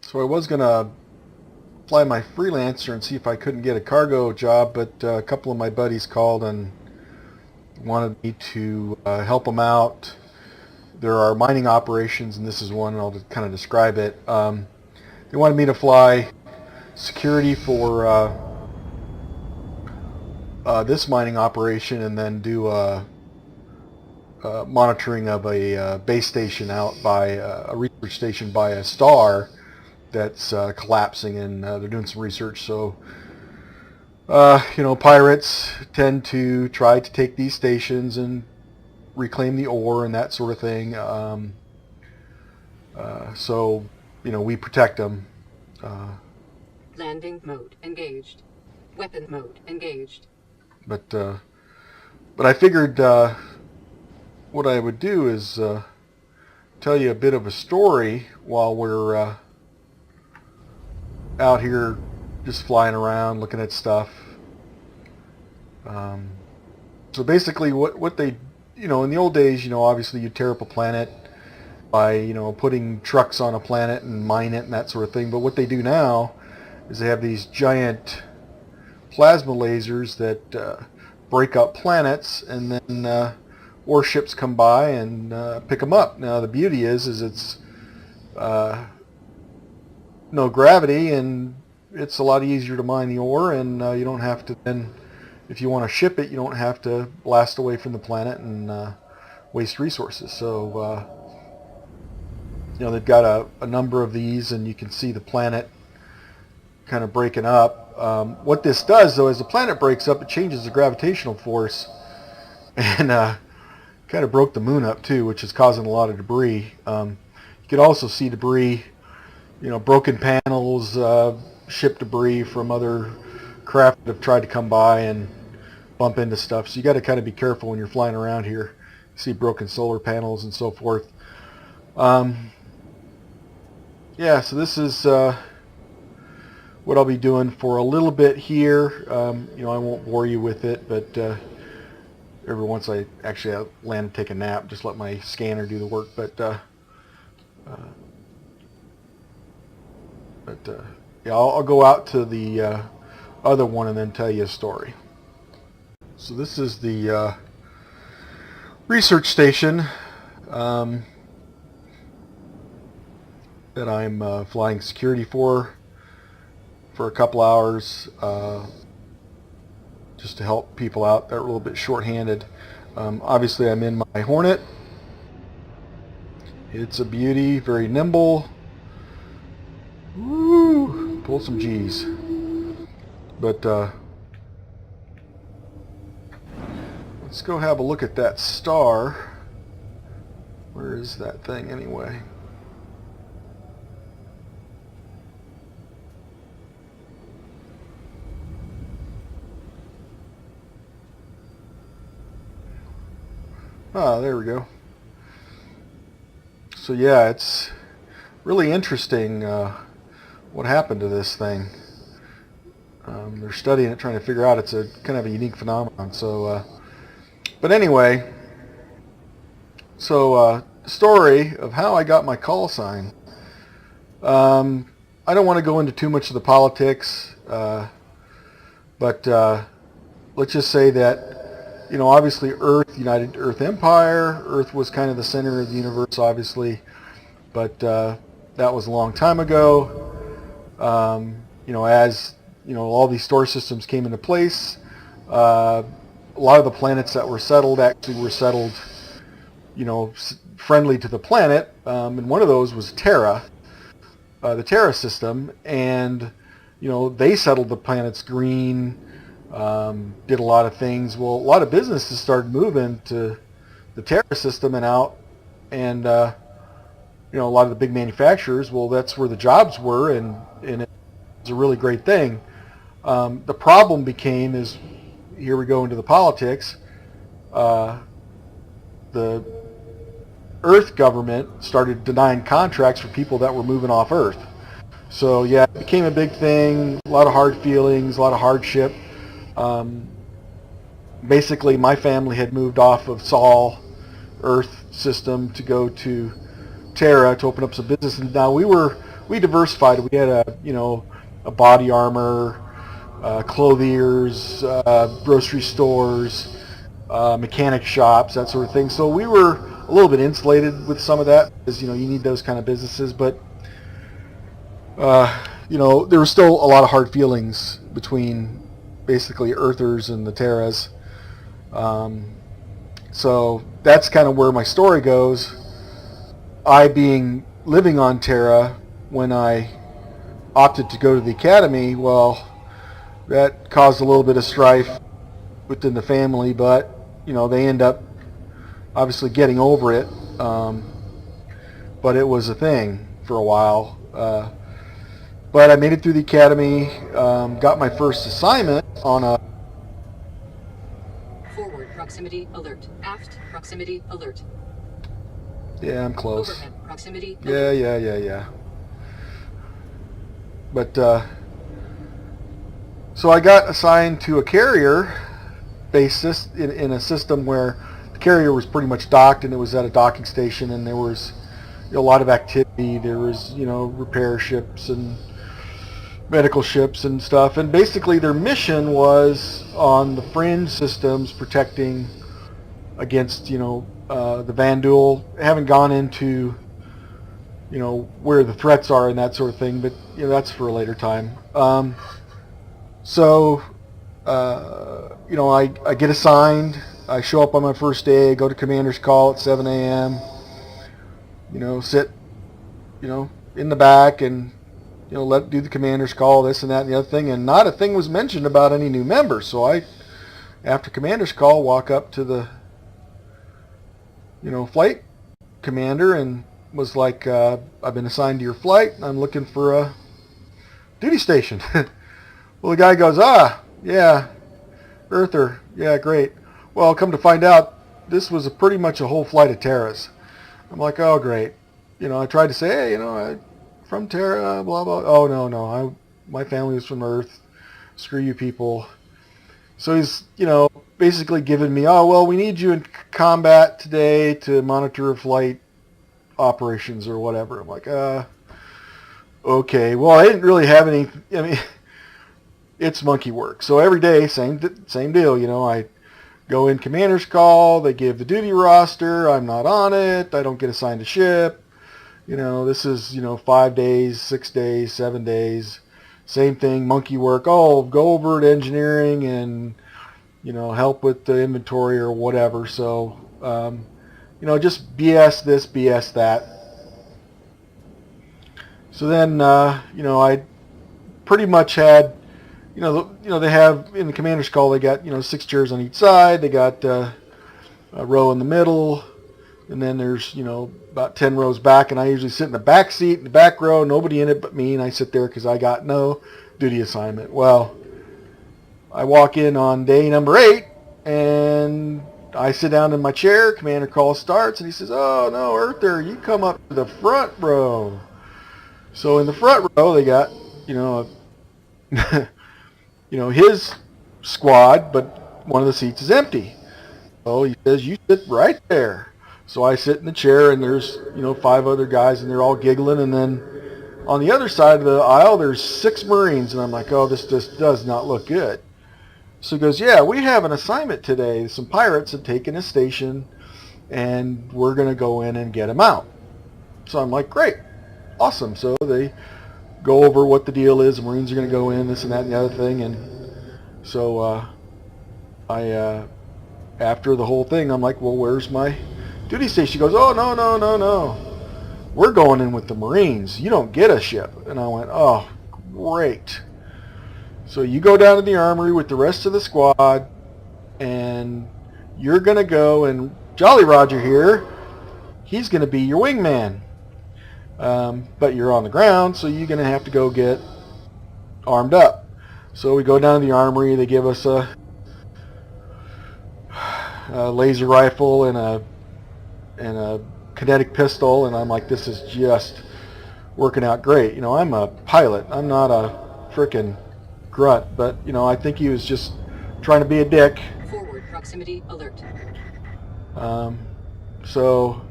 So I was going to fly my freelancer and see if I couldn't get a cargo job, but a couple of my buddies called and wanted me to help them out. There are mining operations, and this is one, and I'll just kind of describe it. They wanted me to fly security for this mining operation and then do monitoring of a base station out by a research station by a star that's collapsing, and they're doing some research. So, pirates tend to try to take these stations and reclaim the ore and that sort of thing. So, we protect them. Landing mode engaged. Weapon mode engaged. But I figured what I would do is tell you a bit of a story while we're out here just flying around looking at stuff. So basically what they, in the old days, obviously you tear up a planet by, putting trucks on a planet and mine it and that sort of thing. But what they do now is they have these giant plasma lasers that break up planets, and then warships come by and pick them up. Now the beauty is it's no gravity, and it's a lot easier to mine the ore, and you don't have to then, if you want to ship it, you don't have to blast away from the planet and waste resources. So they've got a number of these, and you can see the planet kind of breaking up. What this does, though, as the planet breaks up, it changes the gravitational force, and kind of broke the moon up too, which is causing a lot of debris. You could also see debris, broken panels, ship debris from other craft that have tried to come by and bump into stuff. So you got to kind of be careful when you're flying around here. You see broken solar panels and so forth. Yeah, so this is what I'll be doing for a little bit here. I won't bore you with it, but every once I actually land and take a nap, just let my scanner do the work. But yeah, I'll go out to the other one and then tell you a story. So this is the research station that I'm flying security for a couple hours, just to help people out that are a little bit short-handed. Obviously I'm in my Hornet. It's a beauty, very nimble. Woo! Pull some G's. But let's go have a look at that star. Where is that thing anyway? Ah, there we go. So yeah, it's really interesting what happened to this thing. They're studying it, trying to figure out. It's a kind of a unique phenomenon. So, but anyway, so story of how I got my call sign. I don't want to go into too much of the politics, but let's just say that, obviously Earth, United Earth Empire, Earth was kind of the center of the universe, obviously, but that was a long time ago. As all these star systems came into place, a lot of the planets that were settled actually were settled, friendly to the planet, and one of those was Terra, the Terra system, and they settled the planets green. Did a lot of things. Well, a lot of businesses started moving to the Terra system and out, and a lot of the big manufacturers, well, that's where the jobs were, and it was a really great thing. The problem became is, here we go into the politics, the Earth government started denying contracts for people that were moving off Earth. So yeah, it became a big thing, a lot of hard feelings, a lot of hardship. Basically, my family had moved off of Sol Earth system to go to Terra to open up some business, and now we diversified. We had a body armor, clothiers, grocery stores, mechanic shops, that sort of thing. So we were a little bit insulated with some of that because you need those kind of businesses, but there was still a lot of hard feelings between basically Earthers and the Terras. So that's kind of where my story goes. I living on Terra when I opted to go to the academy, well, that caused a little bit of strife within the family, but they end up obviously getting over it. But it was a thing for a while. But I made it through the academy, got my first assignment on a... Forward proximity alert. Aft proximity alert. Yeah, I'm close. Overhead proximity Yeah, alert. yeah. But, so I got assigned to a carrier based in a system where the carrier was pretty much docked, and it was at a docking station, and there was a lot of activity. There was, repair ships and medical ships and stuff, and basically their mission was on the fringe systems protecting against the Vandal. I haven't gone into where the threats are and that sort of thing, but that's for a later time. I get assigned. I show up on my first day, go to commander's call at 7 a.m. Sit in the back and do the commander's call, this and that and the other thing, and not a thing was mentioned about any new members. So I, after commander's call, walk up to the flight commander and was like, I've been assigned to your flight, and I'm looking for a duty station. Well, the guy goes, yeah, Earther, yeah, great. Well, come to find out, this was pretty much a whole flight of Terras. I'm like, oh, great. I tried to say, hey, I'm from Terra, blah, blah. Oh, no, my family was from Earth. Screw you people. So he's, basically giving me, oh, well, we need you in combat today to monitor flight operations or whatever. I'm like, okay. Well, I didn't really have any, it's monkey work. So every day, same deal. I go in commander's call, they give the duty roster, I'm not on it, I don't get assigned a ship. This is, 5 days, 6 days, 7 days, same thing, monkey work. Oh, go over to engineering and, help with the inventory or whatever. So, just BS this, BS that. So then, I pretty much had, they have in the commander's call, they got, 6 chairs on each side. They got a row in the middle, and then there's, about 10 rows back, and I usually sit in the back seat, in the back row, nobody in it but me, and I sit there because I got no duty assignment. Well, I walk in on day number 8, and I sit down in my chair, commander call starts, and he says, oh, no, Earther, you come up to the front row. So in the front row, they got, his squad, but one of the seats is empty. So he says, you sit right there. So I sit in the chair, and there's, 5 other guys, and they're all giggling. And then on the other side of the aisle, there's 6 Marines. And I'm like, oh, this just does not look good. So he goes, yeah, we have an assignment today. Some pirates have taken a station, and we're going to go in and get them out. So I'm like, great, awesome. So they go over what the deal is. The Marines are going to go in, this and that and the other thing. And so after the whole thing, I'm like, well, where's my duty station? She goes, oh, no. We're going in with the Marines. You don't get a ship. And I went, oh, great. So you go down to the armory with the rest of the squad, and you're going to go, and Jolly Roger here, he's going to be your wingman. But you're on the ground, so you're going to have to go get armed up. So we go down to the armory. They give us a laser rifle and a kinetic pistol, and I'm like, this is just working out great. I'm a pilot. I'm not a frickin' grunt, but I think he was just trying to be a dick. Forward proximity alert. So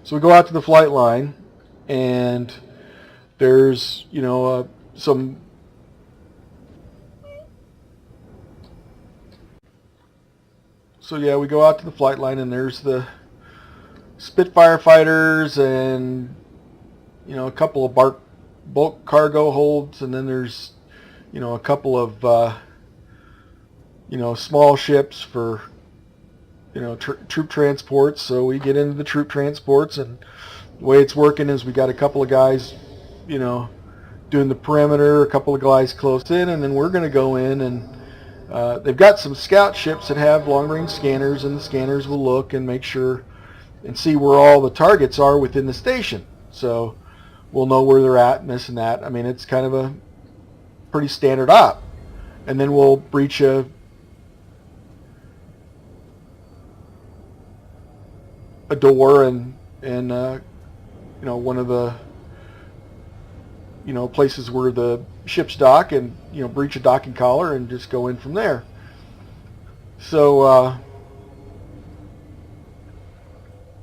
So we go out to the flight line, and there's, some So yeah, we go out to the flight line, and there's the Spitfire fighters, and a couple of bulk cargo holds, and then there's a couple of small ships for troop transports. So we get into the troop transports, and the way it's working is we got a couple of guys doing the perimeter, a couple of guys close in, and then we're going to go in, and they've got some scout ships that have long-range scanners, and the scanners will look and make sure and see where all the targets are within the station. So we'll know where they're at and this and that. I mean, it's kind of a pretty standard op. And then we'll breach a door and one of the places where the ships dock, and breach a docking collar and just go in from there. So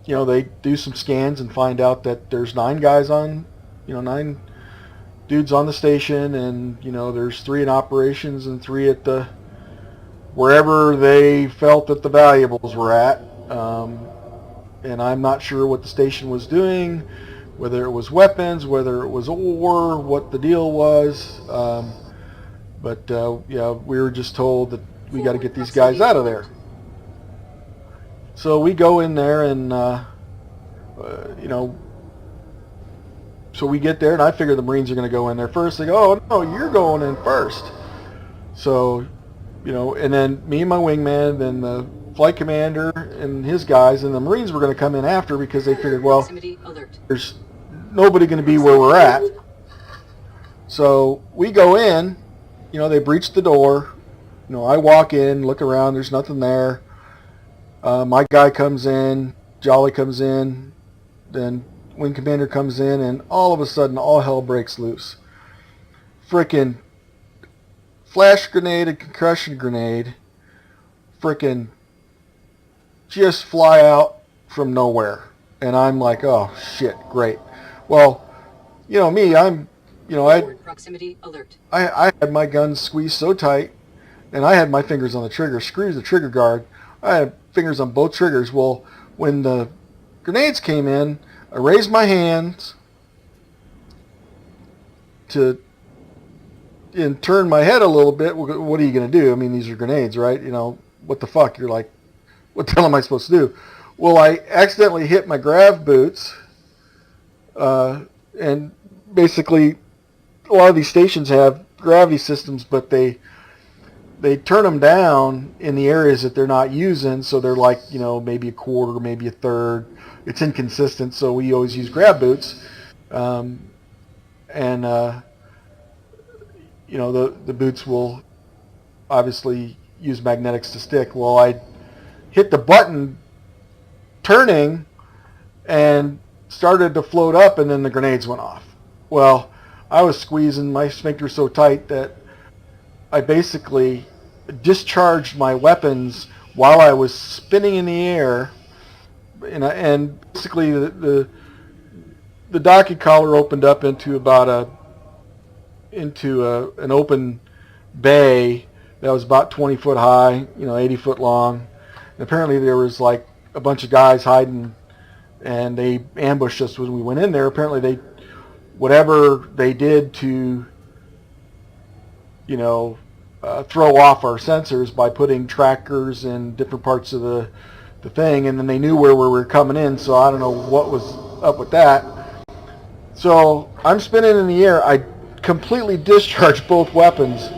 they do some scans and find out that there's 9 dudes on the station, and there's 3 in operations and 3 at the wherever they felt that the valuables were at. And I'm not sure what the station was doing, whether it was weapons, whether it was ore, what the deal was. But we were just told that we got to get these guys out of there. So we go in there, and so we get there, and I figure the Marines are going to go in there first. They go, "Oh no, you're going in first." So, and then me and my wingman, then the flight commander and his guys, and the Marines were going to come in after, because they figured, well, there's nobody going to be where we're at. So we go in, they breach the door. I walk in, look around, there's nothing there. My guy comes in, Jolly comes in, then wing commander comes in, and all of a sudden all hell breaks loose. Frickin' flash grenade and concussion grenade frickin' just fly out from nowhere. And I'm like, oh shit, great. Well, me, I'm, proximity alert. I had my gun squeezed so tight, and I had my fingers on the trigger, screws the trigger guard. I had fingers on both triggers. Well, when the grenades came in, I raised my hands and turn my head a little bit. What are you going to do? I mean, these are grenades, right? What the fuck? You're like, what the hell am I supposed to do? Well, I accidentally hit my grav boots, and basically a lot of these stations have gravity systems, but they turn them down in the areas that they're not using, so they're like, maybe a quarter, maybe a third. It's inconsistent, so we always use grav boots. The boots will obviously use magnetics to stick. Well, I hit the button turning and started to float up, and then the grenades went off. Well, I was squeezing my sphincter so tight that I basically discharged my weapons while I was spinning in the air, and basically the docking collar opened up into an open bay that was about 20 foot high, 80 foot long. And apparently there was like a bunch of guys hiding, and they ambushed us when we went in there. Apparently whatever they did to throw off our sensors by putting trackers in different parts of the thing, and then they knew where we were coming in, so I don't know what was up with that. So I'm spinning in the air. I completely discharged both weapons,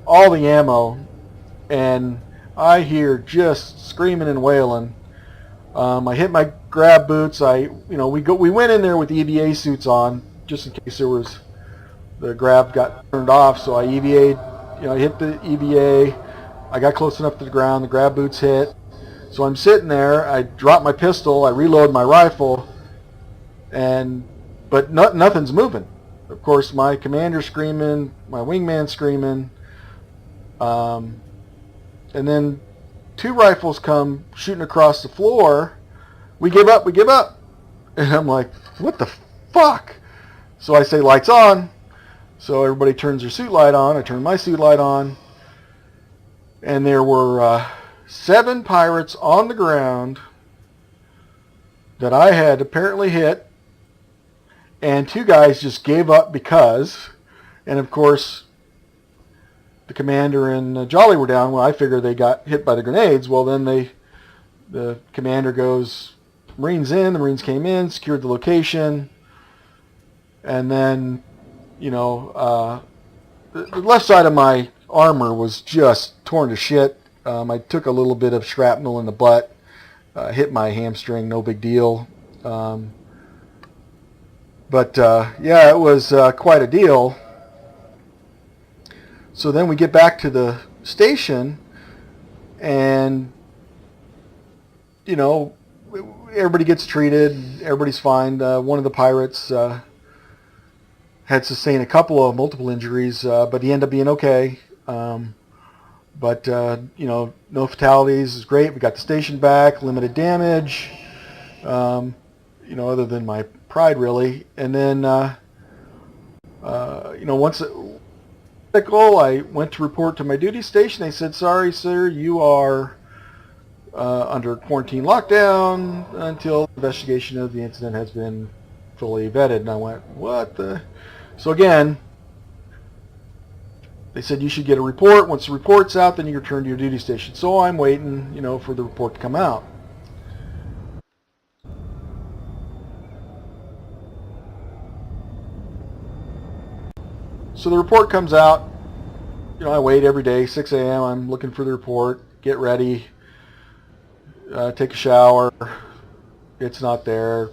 all the ammo, and I hear just screaming and wailing. I hit my grab boots. We went in there with EVA suits on, just in case the grab got turned off, so I EVA'd. I hit the EVA. I got close enough to the ground. The grab boots hit. So I'm sitting there. I drop my pistol. I reload my rifle, but nothing's moving. Of course, my commander's screaming, my wingman's screaming, and then 2 rifles come shooting across the floor. We give up. And I'm like, what the fuck? So I say, lights on. So everybody turns their suit light on. I turn my suit light on. And there were 7 pirates on the ground that I had apparently hit. And 2 guys just gave up because. And of course, the commander and Jolly were down. Well, I figured they got hit by the grenades. Well, then the commander goes, Marines in. The Marines came in, secured the location. And then, the left side of my armor was just torn to shit. I took a little bit of shrapnel in the butt, hit my hamstring, no big deal. But it was quite a deal. So then we get back to the station, and everybody gets treated. Everybody's fine. One of the pirates had sustained a couple of multiple injuries, but he ended up being okay. But no fatalities is great. We got the station back, limited damage, other than my pride, really. And then, once I went to report to my duty station. They said, sorry, sir, you are under quarantine lockdown until investigation of the incident has been fully vetted. And I went, what the? So again, they said you should get a report. Once the report's out, then you return to your duty station. So I'm waiting, for the report to come out. So the report comes out. I wait every day, 6 a.m. I'm looking for the report, get ready, take a shower. It's not there.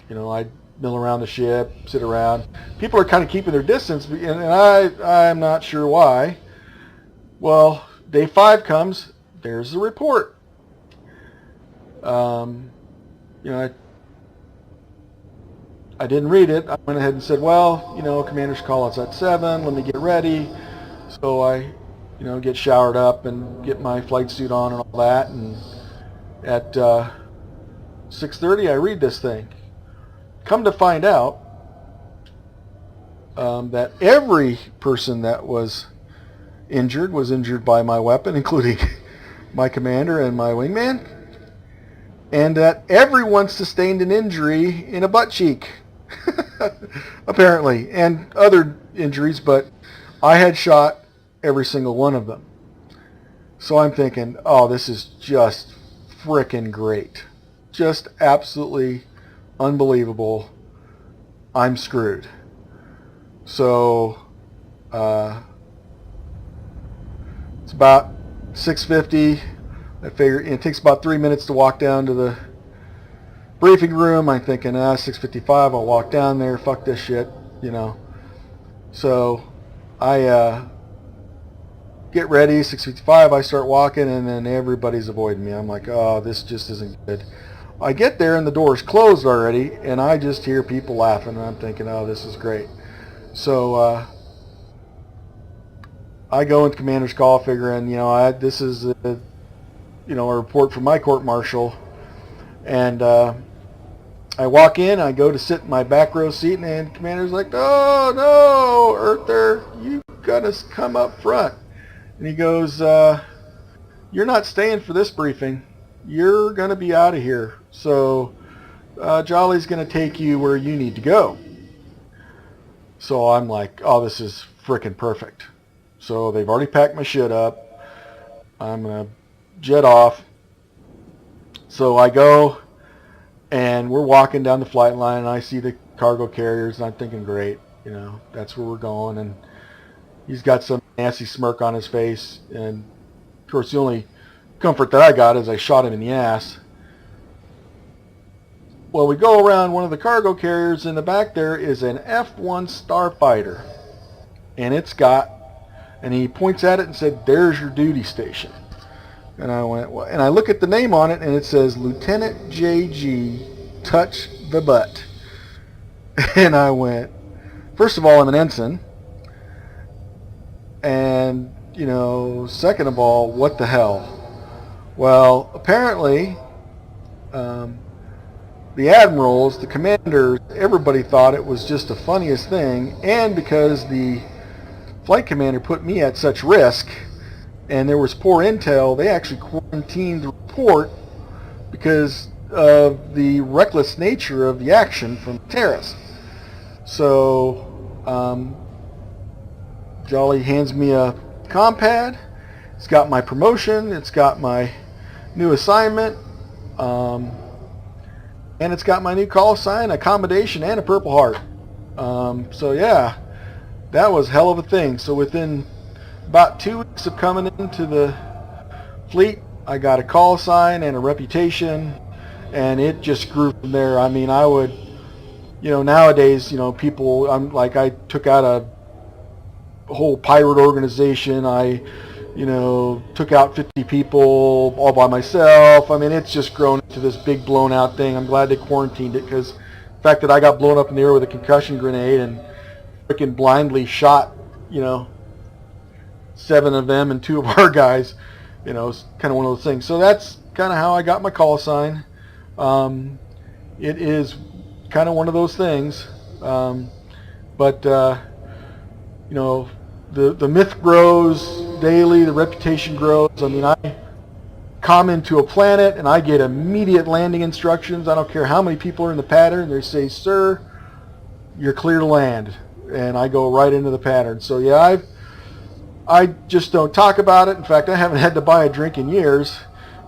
I mill around the ship, sit around. People are kind of keeping their distance, and I'm not sure why. Well, day 5 comes. There's the report. I didn't read it. I went ahead and said, well, commander's call is at 7. Let me get ready. So I, get showered up and get my flight suit on and all that. And at 6:30, I read this thing. Come to find out that every person that was injured by my weapon, including my commander and my wingman, and that everyone sustained an injury in a butt cheek, apparently, and other injuries, but I had shot every single one of them. So I'm thinking, oh, this is just frickin' great. Just absolutely unbelievable. I'm screwed. So it's about 6:50. I figure it takes about 3 minutes to walk down to the briefing room. I'm thinking, 6:55, I'll walk down there, fuck this shit, So I get ready, 6:55, I start walking, and then everybody's avoiding me. I'm like, oh, this just isn't good. I get there, and the door's closed already, and I just hear people laughing, and I'm thinking, oh, this is great. So I go into commander's call figuring, this is a report from my court-martial, and I walk in, I go to sit in my back row seat, and the commander's like, oh, no, Earther, you gotta come up front. And he goes, you're not staying for this briefing. You're going to be out of here. So Jolly's going to take you where you need to go. So I'm like, oh, this is frickin' perfect. So they've already packed my shit up. I'm going to jet off. So I go, and we're walking down the flight line, and I see the cargo carriers, and I'm thinking, great, that's where we're going. And he's got some nasty smirk on his face, and of course the only comfort that I got is I shot him in the ass. Well, we go around one of the cargo carriers. In the back there is an F-1 Starfighter, and and he points at it and said, there's your duty station. And I went, well, and I look at the name on it, and it says Lieutenant J.G. Touch the Butt. And I went, first of all, I'm an ensign. And, second of all, what the hell? Well, apparently, the admirals, the commanders, everybody thought it was just the funniest thing, and because the flight commander put me at such risk and there was poor intel, they actually quarantined the report because of the reckless nature of the action from terrorists. So Jolly hands me a compad. It's got my promotion, it's got my new assignment, and it's got my new call sign, accommodation, and a Purple Heart. So yeah, that was a hell of a thing. So within about 2 weeks of coming into the fleet, I got a call sign and a reputation, and it just grew from there. I mean, I would, nowadays, people, I took out a whole pirate organization. I, took out 50 people all by myself. I mean, it's just grown into this big blown out thing. I'm glad they quarantined it, because the fact that I got blown up in the air with a concussion grenade and freaking blindly shot, 7 of them and 2 of our guys, it's kind of one of those things. So that's kind of how I got my call sign. It is kind of one of those things. But the myth grows daily, the reputation grows. I mean, I come into a planet and I get immediate landing instructions. I don't care how many people are in the pattern. They say, "Sir, you're clear to land," and I go right into the pattern. So yeah, I just don't talk about it. In fact, I haven't had to buy a drink in years.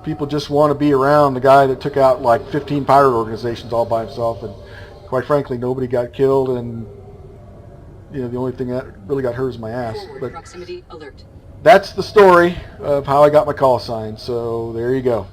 People just want to be around the guy that took out like 15 pirate organizations all by himself, and quite frankly, nobody got killed, and the only thing that really got hurt is my ass. Forward But proximity alert. that's the story of how I got my call sign. So there you go.